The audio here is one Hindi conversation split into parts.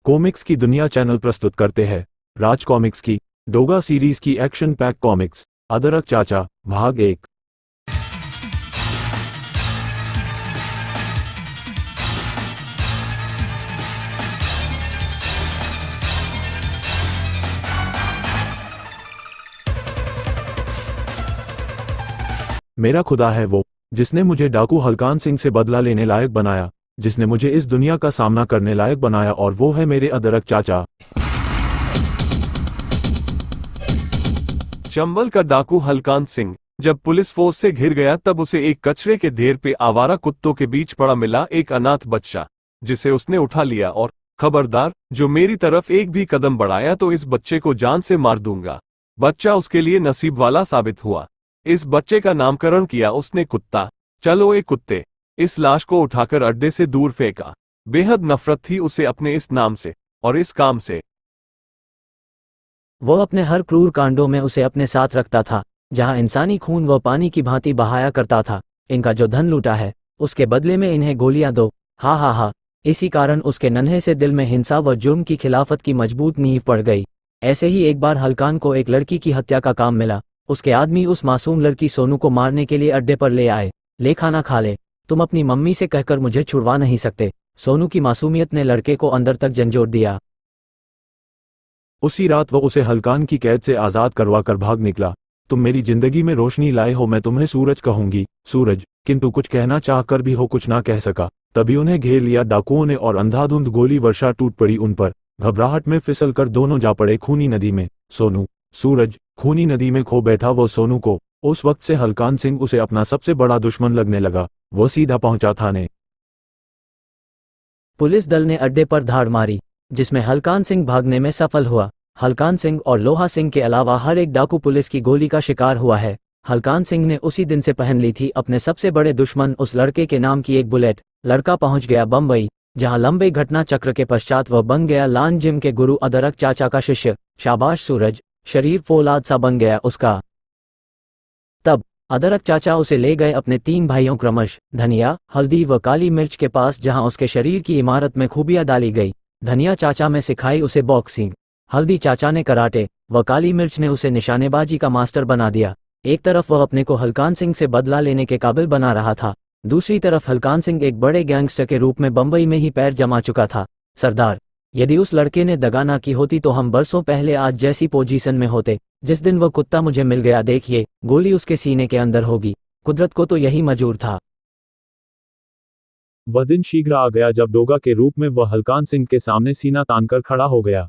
कॉमिक्स की दुनिया चैनल प्रस्तुत करते हैं राज कॉमिक्स की डोगा सीरीज की एक्शन पैक कॉमिक्स अदरक चाचा भाग 1। मेरा खुदा है वो जिसने मुझे डाकू हलकान सिंह से बदला लेने लायक बनाया, जिसने मुझे इस दुनिया का सामना करने लायक बनाया, और वो है मेरे अदरक चाचा। चंबल का डाकू हलकान सिंह जब पुलिस फोर्स से घिर गया तब उसे एक कचरे के ढेर पे आवारा कुत्तों के बीच पड़ा मिला एक अनाथ बच्चा, जिसे उसने उठा लिया और खबरदार, जो मेरी तरफ एक भी कदम बढ़ाया तो इस बच्चे को जान से मार दूंगा। बच्चा उसके लिए नसीब वाला साबित हुआ। इस बच्चे का नामकरण किया उसने कुत्ता। चलो ए कुत्ते, इस लाश को उठाकर अड्डे से दूर फेंका। बेहद नफरत थी उसे अपने इस नाम से और इस काम से। वो अपने हर क्रूर कांडों में उसे अपने साथ रखता था, जहां इंसानी खून व पानी की भांति बहाया करता था। इनका जो धन लूटा है उसके बदले में इन्हें गोलियां दो, हा हा हा। इसी कारण उसके नन्हे से दिल में हिंसा व जुर्म की खिलाफत की मजबूत नींव पड़ गई। ऐसे ही एक बार हलकान को एक लड़की की हत्या का काम मिला। उसके आदमी उस मासूम लड़की सोनू को मारने के लिए अड्डे पर ले आए। ले खाना खा ले, तुम अपनी मम्मी से कहकर मुझे छुड़वा नहीं सकते। सोनू की मासूमियत ने लड़के को अंदर तक झंझोर दिया। उसी रात वो उसे हलकान की कैद से आज़ाद करवा कर भाग निकला। तुम मेरी जिंदगी में रोशनी लाए हो, मैं तुम्हें सूरज कहूंगी, सूरज। किंतु कुछ कहना चाहकर भी हो कुछ ना कह सका। तभी उन्हें घेर लिया डाकुओं ने और अंधाधुंध गोली वर्षा टूट पड़ी उन पर। घबराहट में फिसल कर दोनों जा पड़े खूनी नदी में। सोनू, सूरज खूनी नदी में खो बैठा। वो सोनू को उस वक्त से हलकान सिंह उसे अपना सबसे बड़ा दुश्मन लगने लगा। वो सीधा पहुंचा थाने। पुलिस दल ने अड्डे पर धाड़ मारी, जिसमें हलकान सिंह भागने में सफल हुआ। हलकान सिंह और लोहा सिंह के अलावा हर एक डाकू पुलिस की गोली का शिकार हुआ है। हलकान सिंह ने उसी दिन से पहन ली थी अपने सबसे बड़े दुश्मन उस लड़के के नाम की एक बुलेट। लड़का पहुंच गया बम्बई, जहां लंबे घटना चक्र के पश्चात वह बन गया लान जिम के गुरु अदरक चाचा का शिष्य। शाबाश सूरज, शरीर फौलाद सा बन गया उसका। तब अदरक चाचा उसे ले गए अपने 3 भाइयों क्रमश धनिया, हल्दी व काली मिर्च के पास, जहां उसके शरीर की इमारत में खूबियां डाली गई। धनिया चाचा में सिखाई उसे बॉक्सिंग, हल्दी चाचा ने कराटे व काली मिर्च ने उसे निशानेबाजी का मास्टर बना दिया। एक तरफ वह अपने को हलकान सिंह से बदला लेने के काबिल बना रहा था, दूसरी तरफ हलकान सिंह एक बड़े गैंगस्टर के रूप में बंबई में ही पैर जमा चुका था। सरदार, यदि उस लड़के ने दगा ना की होती तो हम बरसों पहले आज जैसी पोजीशन में होते। जिस दिन वह कुत्ता मुझे मिल गया, देखिए गोली उसके सीने के अंदर होगी। कुदरत को तो यही मंजूर था। वह दिन शीघ्र आ गया जब डोगा के रूप में वह हलकान सिंह के सामने सीना तानकर खड़ा हो गया।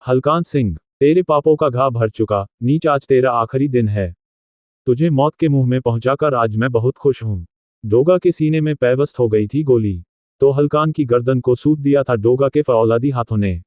हलकान सिंह, तेरे पापों का घा भर चुका, नीच आज तेरा आखिरी दिन है। तुझे मौत के मुंह में पहुंचाकर आज मैं बहुत खुश हूं। डोगा के सीने में पैवस्त हो गई थी गोली, तो हलकान की गर्दन को सूत दिया था डोगा के फौलादी हाथों ने।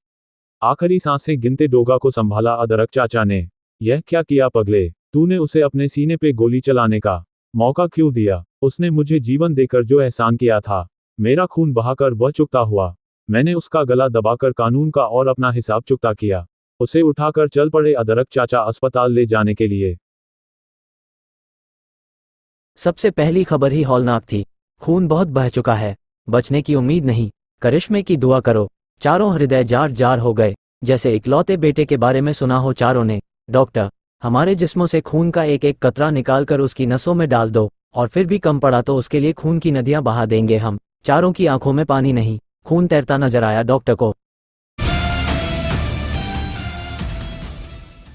आखिरी सांसें गिनते डोगा को संभाला अदरक चाचा ने। यह क्या किया पगले, तूने उसे अपने सीने पे गोली चलाने का मौका क्यों दिया? उसने मुझे जीवन देकर जो एहसान किया था, मेरा खून बहाकर वह चुकता हुआ। मैंने उसका गला दबाकर कानून का और अपना हिसाब चुकता किया। उसे उठाकर चल पड़े अदरक चाचा अस्पताल ले जाने के लिए। सबसे पहली खबर ही हौलनाक थी। खून बहुत बह चुका है, बचने की उम्मीद नहीं। करिश्मे की दुआ करो। चारों हृदय जार जार हो गए, जैसे इकलौते बेटे के बारे में सुना हो चारों ने। डॉक्टर, हमारे जिस्मों से खून का एक एक कतरा निकालकर उसकी नसों में डाल दो, और फिर भी कम पड़ा तो उसके लिए खून की नदियां बहा देंगे हम। चारों की आंखों में पानी नहीं, खून तैरता नजर आया डॉक्टर को।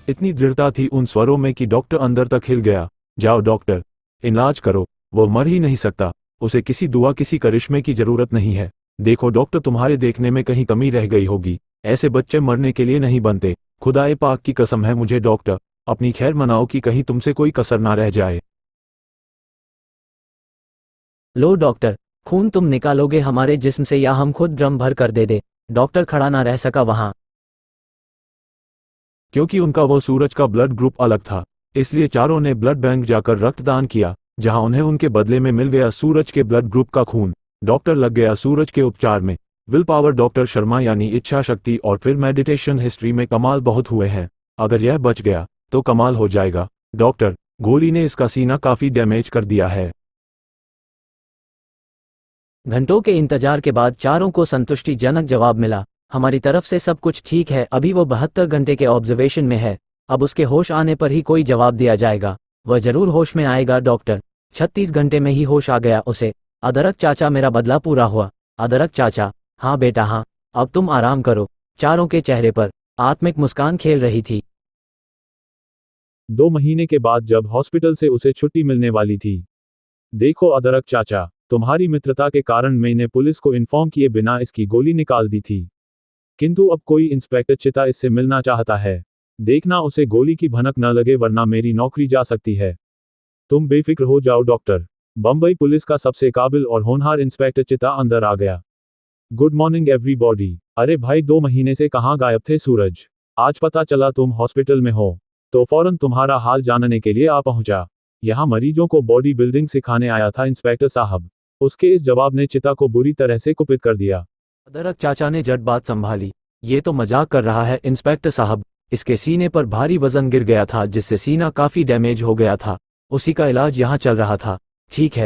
इतनी दृढ़ता थी उन स्वरों में कि डॉक्टर अंदर तक हिल गया। जाओ डॉक्टर, इलाज करो, वो मर ही नहीं सकता। उसे किसी दुआ किसी करिश्मे की जरूरत नहीं है। देखो डॉक्टर, तुम्हारे देखने में कहीं कमी रह गई होगी। ऐसे बच्चे मरने के लिए नहीं बनते। खुदाए पाक की कसम है मुझे डॉक्टर, अपनी खैर मनाओ कि कहीं तुमसे कोई कसर ना रह जाए। लो डॉक्टर, खून तुम निकालोगे हमारे जिस्म से या हम खुद ड्रम भर कर दे। डॉक्टर खड़ा ना रह सका वहां, क्योंकि उनका वो सूरज का ब्लड ग्रुप अलग था। इसलिए चारों ने ब्लड बैंक जाकर रक्तदान किया, जहां उन्हें उनके बदले में मिल गया सूरज के ब्लड ग्रुप का खून। डॉक्टर लग गया सूरज के उपचार में। विल पावर डॉक्टर शर्मा यानी इच्छा शक्ति और फिर मेडिटेशन हिस्ट्री में कमाल बहुत हुए हैं। अगर यह बच गया तो कमाल हो जाएगा। डॉक्टर, गोली ने इसका सीना काफी डैमेज कर दिया है। घंटों के इंतजार के बाद चारों को संतुष्टिजनक जवाब मिला। हमारी तरफ से सब कुछ ठीक है, अभी वो 72 घंटे के ऑब्जर्वेशन में है। अब उसके होश आने पर ही कोई जवाब दिया जाएगा। वह जरूर होश में आएगा डॉक्टर। 36 घंटे में ही होश आ गया उसे। अदरक चाचा, मेरा बदला पूरा हुआ। अदरक चाचा, हाँ बेटा हाँ, अब तुम आराम करो। चारों के चेहरे पर आत्मिक मुस्कान खेल रही थी। 2 महीने के बाद जब हॉस्पिटल से उसे छुट्टी मिलने वाली थी। देखो अदरक चाचा, तुम्हारी मित्रता के कारण मैंने पुलिस को इन्फॉर्म किए बिना इसकी गोली निकाल दी थी। किंतु अब कोई इंस्पेक्टर चिता इससे मिलना चाहता है। देखना उसे गोली की भनक न लगे, वरना मेरी नौकरी जा सकती है। तुम बेफिक्र हो जाओ डॉक्टर। बंबई पुलिस का सबसे काबिल और होनहार इंस्पेक्टर चिता अंदर आ गया। Good morning everybody. अरे भाई, 2 महीने से कहाँ गायब थे सूरज? आज पता चला तुम हॉस्पिटल में हो, तो फौरन तुम्हारा हाल जानने के लिए आ पहुंचा। यहाँ मरीजों को बॉडी बिल्डिंग सिखाने आया था इंस्पेक्टर साहब। उसके इस जवाब ने चिता को बुरी तरह से कुपित कर दिया। अदरक चाचा ने झट बात संभाली। ये तो मजाक कर रहा है इंस्पेक्टर साहब। इसके सीने पर भारी वजन गिर गया था, जिससे सीना काफी डैमेज हो गया था। उसी का इलाज यहाँ चल रहा था। ठीक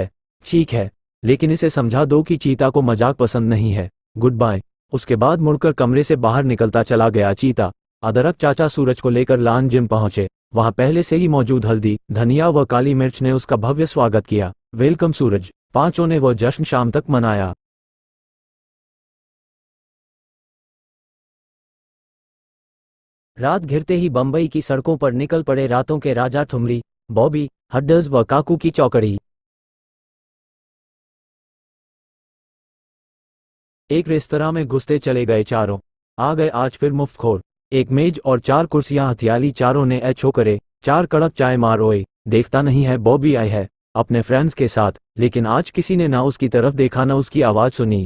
है, लेकिन इसे समझा दो कि चीता को मजाक पसंद नहीं है। Good bye. उसके बाद मुड़कर कमरे से बाहर निकलता चला गया चीता। अदरक चाचा सूरज को लेकर लान जिम पहुंचे। वहां पहले से ही मौजूद हल्दी, धनिया व काली मिर्च ने उसका भव्य स्वागत किया। वेलकम सूरज। पांचों ने वह जश्न शाम तक मनाया। रात घिरते ही बंबई की सड़कों पर निकल पड़े रातों के राजा ठुमरी, बॉबी, हड्डर्स व काकू की चौकड़ी। एक रेस्तरां में घुसते चले गए चारों। आ गए आज फिर मुफ्तखोर। एक मेज और 4 कुर्सियां हथियाली। चारों ने एचो करे। 4 कड़क चाय मार ओए। देखता नहीं है बॉबी आई है अपने फ्रेंड्स के साथ, लेकिन आज किसी ने ना उसकी तरफ देखा, ना उसकी आवाज सुनी।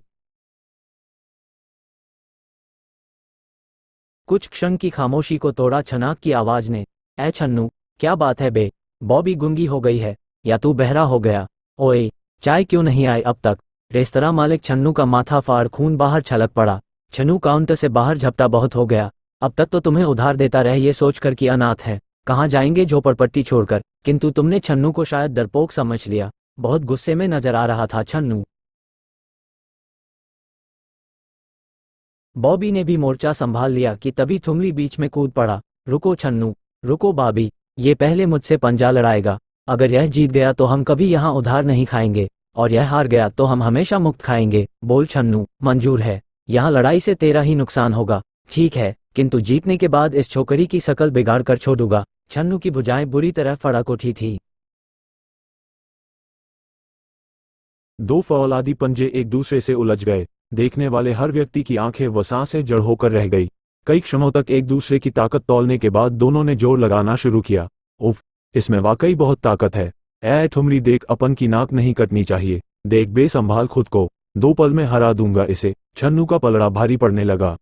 कुछ क्षण की खामोशी को तोड़ा छनाक की आवाज ने। ए छन्नू, क्या बात है बे? बॉबी गूंगी हो गई है या तू बहरा हो गया? ओए, चाय क्यों नहीं आई अब तक? रेस्तरां मालिक छन्नू का माथा फाड़ खून बाहर छलक पड़ा। छन्नू काउंटर से बाहर झपटा। बहुत हो गया, अब तक तो तुम्हें उधार देता रहे ये सोचकर कि अनाथ है, कहाँ जाएंगे झोपड़पट्टी छोड़कर। किंतु तुमने छन्नू को शायद डरपोक समझ लिया। बहुत गुस्से में नजर आ रहा था छन्नू। बॉबी ने भी मोर्चा संभाल लिया कि तभी ठुमरी बीच में कूद पड़ा। रुको छन्नू, रुको बॉबी, ये पहले मुझसे पंजा लड़ाएगा। अगर यह जीत गया तो हम कभी यहाँ उधार नहीं खाएंगे, और यह हार गया तो हम हमेशा मुक्त खाएंगे। बोल छन्नू, मंजूर है? यहाँ लड़ाई से तेरा ही नुकसान होगा। ठीक है, किंतु जीतने के बाद इस छोकरी की शकल बिगाड़ कर छोड़ूंगा। छन्नू की भुजाएं बुरी तरह फड़क उठी थी। 2 फौलादी पंजे एक दूसरे से उलझ गए। देखने वाले हर व्यक्ति की आंखें व सांसें जड़ होकर रह गई। कई क्षणों तक एक दूसरे की ताकत तौलने के बाद दोनों ने जोर लगाना शुरू किया। उफ, इसमें वाकई बहुत ताकत है। ऐ ठुमरी देख, अपन की नाक नहीं कटनी चाहिए। देख बे, संभाल खुद को, 2 पल में हरा दूंगा इसे। छन्नू का पलड़ा भारी पड़ने लगा।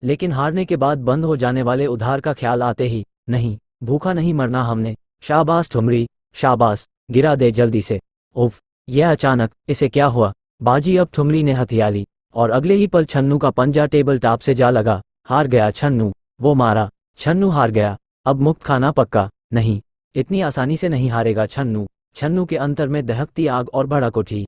लेकिन हारने के बाद बंद हो जाने वाले उधार का ख्याल आते ही, नहीं, भूखा नहीं मरना हमने। शाबाश ठुमरी, शाबाश, गिरा दे जल्दी से। उफ, यह अचानक, इसे क्या हुआ? बाजी अब ठुमरी ने हथियाली, और अगले ही पल छन्नू का पंजा टेबल टॉप से जा लगा। हार गया छन्नू, वो मारा। छन्नू हार गया। अब मुक्त खाना पक्का नहीं, इतनी आसानी से नहीं हारेगा छन्नू। छन्नू के अंतर में दहकती आग और भड़क उठी।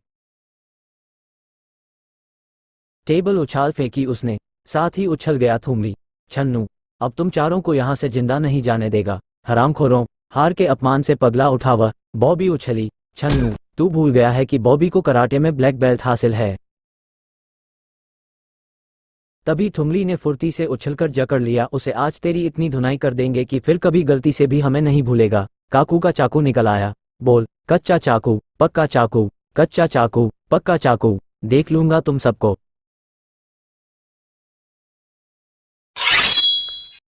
टेबल उछाल फेंकी उसने, साथ ही उछल गया ठुमरी। छन्नू, अब तुम चारों को यहाँ से जिंदा नहीं जाने देगा। हरामखोरों, हार के अपमान से पगला उठा वह। बॉबी उछली। छन्नू, तू भूल गया है कि बॉबी को कराटे में ब्लैक बेल्ट हासिल है। तभी ठुमरी ने फुर्ती से उछलकर जकड़ लिया उसे। आज तेरी इतनी धुनाई कर देंगे कि फिर कभी गलती से भी हमें नहीं भूलेगा। काकू का चाकू निकल आया। बोल, कच्चा चाकू, पक्का चाकू, कच्चा चाकू, पक्का चाकू, देख लूंगा तुम सबको।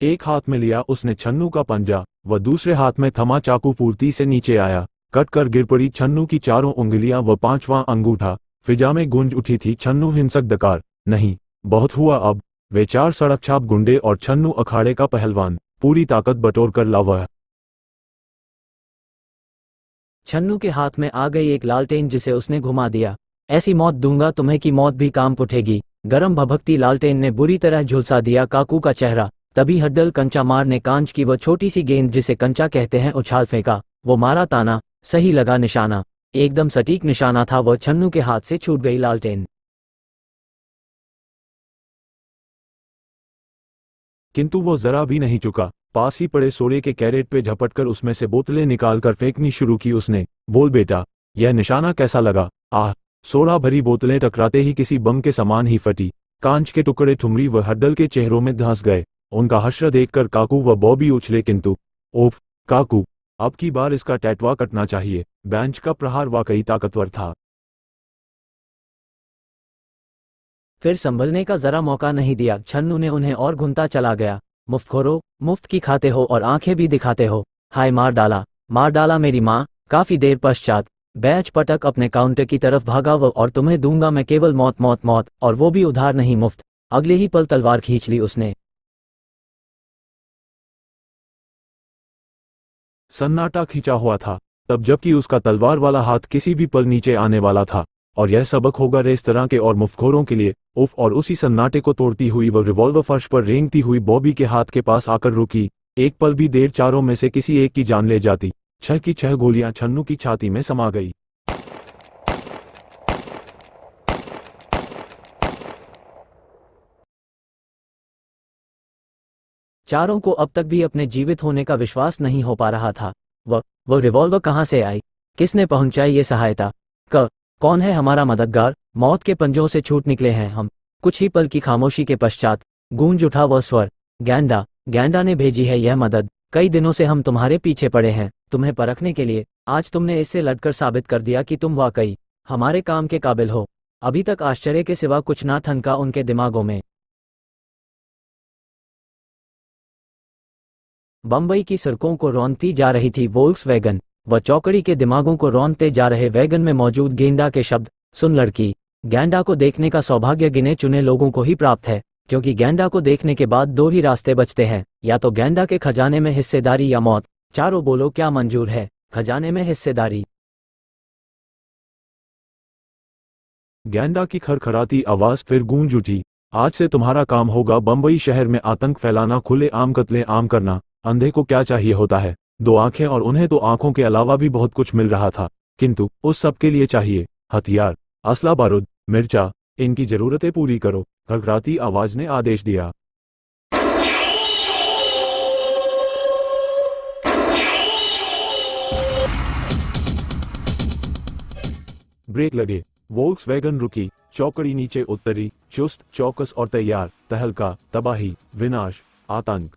एक हाथ में लिया उसने छन्नू का पंजा, व दूसरे हाथ में थमा चाकू फुर्ती से नीचे आया। कट कर गिर पड़ी छन्नू की 4 उंगलियां व 5वां अंगूठा। फिजा में गूंज उठी थी छन्नू हिंसक डकार। नहीं, बहुत हुआ अब। वे 4 सड़क छाप गुंडे और छन्नू अखाड़े का पहलवान, पूरी ताकत बटोर कर लावा। छन्नू के हाथ में आ गई एक लालटेन, जिसे उसने घुमा दिया। ऐसी मौत दूंगा तुम्हें कि मौत भी काम उठेगी। गरम भभकती लालटेन ने बुरी तरह झुलसा दिया काकू का चेहरा। तभी हड्डल कंचा मार ने कांच की वह छोटी सी गेंद, जिसे कंचा कहते हैं, उछाल फेंका। वो मारा ताना, सही लगा निशाना। एकदम सटीक निशाना था। वह छन्नू के हाथ से छूट गई लालटेन। किंतु वो जरा भी नहीं चुका। पास ही पड़े सोडे के कैरेट पे झपटकर उसमें से बोतलें निकालकर फेंकनी शुरू की उसने। बोल बेटा, यह निशाना कैसा लगा? आह! सोडा भरी बोतलें टकराते ही किसी बम के समान ही फटी। कांच के टुकड़े ठुमरी व हड्डल के चेहरों में धंस गए। उनका हश्र देखकर काकू व बॉबी उछले, किंतु ओफ काकू, अब की बार इसका टैटवा कटना चाहिए। बेंच का प्रहार वाकई ताकतवर था। फिर संभलने का जरा मौका नहीं दिया छन्नू ने उन्हें और घुनता चला गया। मुफ्तखोरो, मुफ्त की खाते हो और आंखें भी दिखाते हो। हाय मार डाला मेरी माँ। काफी देर पश्चात बैच पटक अपने काउंटर की तरफ भागा वो, और तुम्हें दूंगा मैं केवल मौत मौत मौत, और वो भी उधार नहीं मुफ्त। अगले ही पल तलवार खींच ली उसने। सन्नाटा खींचा हुआ था तब जबकि उसका तलवार वाला हाथ किसी भी पल नीचे आने वाला था। और यह सबक होगा रेस्तरां के और मुफ्तखोरों के लिए। उफ! और उसी सन्नाटे को तोड़ती हुई वह रिवॉल्वर फर्श पर रेंगती हुई बॉबी के हाथ के पास आकर रुकी। एक पल भी देर चारों में से किसी एक की जान ले जाती। 6 की 6 गोलियां छन्नू की छाती में समा गई। चारों को अब तक भी अपने जीवित होने का विश्वास नहीं हो पा रहा था। वो रिवॉल्वर कहाँ से आई? किसने पहुंचाई ये सहायता? कौन है हमारा मददगार? मौत के पंजों से छूट निकले हैं हम। कुछ ही पल की खामोशी के पश्चात गूंज उठा वह स्वर, गैंडा ने भेजी है यह मदद। कई दिनों से हम तुम्हारे पीछे पड़े हैं, तुम्हें परखने के लिए। आज तुमने इससे लड़कर साबित कर दिया कि तुम वाकई हमारे काम के काबिल हो। अभी तक आश्चर्य के सिवा कुछ ना ठनका उनके दिमागों में। बम्बई की सड़कों को रौंदती जा रही थी वोल्क्सवैगन। वह चौकड़ी के दिमागों को रौंदते जा रहे वैगन में मौजूद गेंडा के शब्द। सुन लड़की, गैंडा को देखने का सौभाग्य गिने चुने लोगों को ही प्राप्त है, क्योंकि गैंडा को देखने के बाद 2 ही रास्ते बचते हैं, या तो गैंडा के खजाने में हिस्सेदारी या मौत। चारों बोलो, क्या मंजूर है? खजाने में हिस्सेदारी। गैंडा की खरखराती आवाज फिर गूंज उठी। आज से तुम्हारा काम होगा बम्बई शहर में आतंक फैलाना, खुले आम कत्ले आम करना। अंधे को क्या चाहिए होता है? 2 आंखें, और उन्हें तो आंखों के अलावा भी बहुत कुछ मिल रहा था। किंतु उस सब के लिए चाहिए हथियार, असला, बारूद, मिर्चा। इनकी जरूरतें पूरी करो। खरखराती आवाज ने आदेश दिया। ब्रेक लगे। वोल्क्सवैगन रुकी। चौकड़ी नीचे उतरी, चुस्त, चौकस और तैयार। तहलका, तबाही, विनाश, आतंक।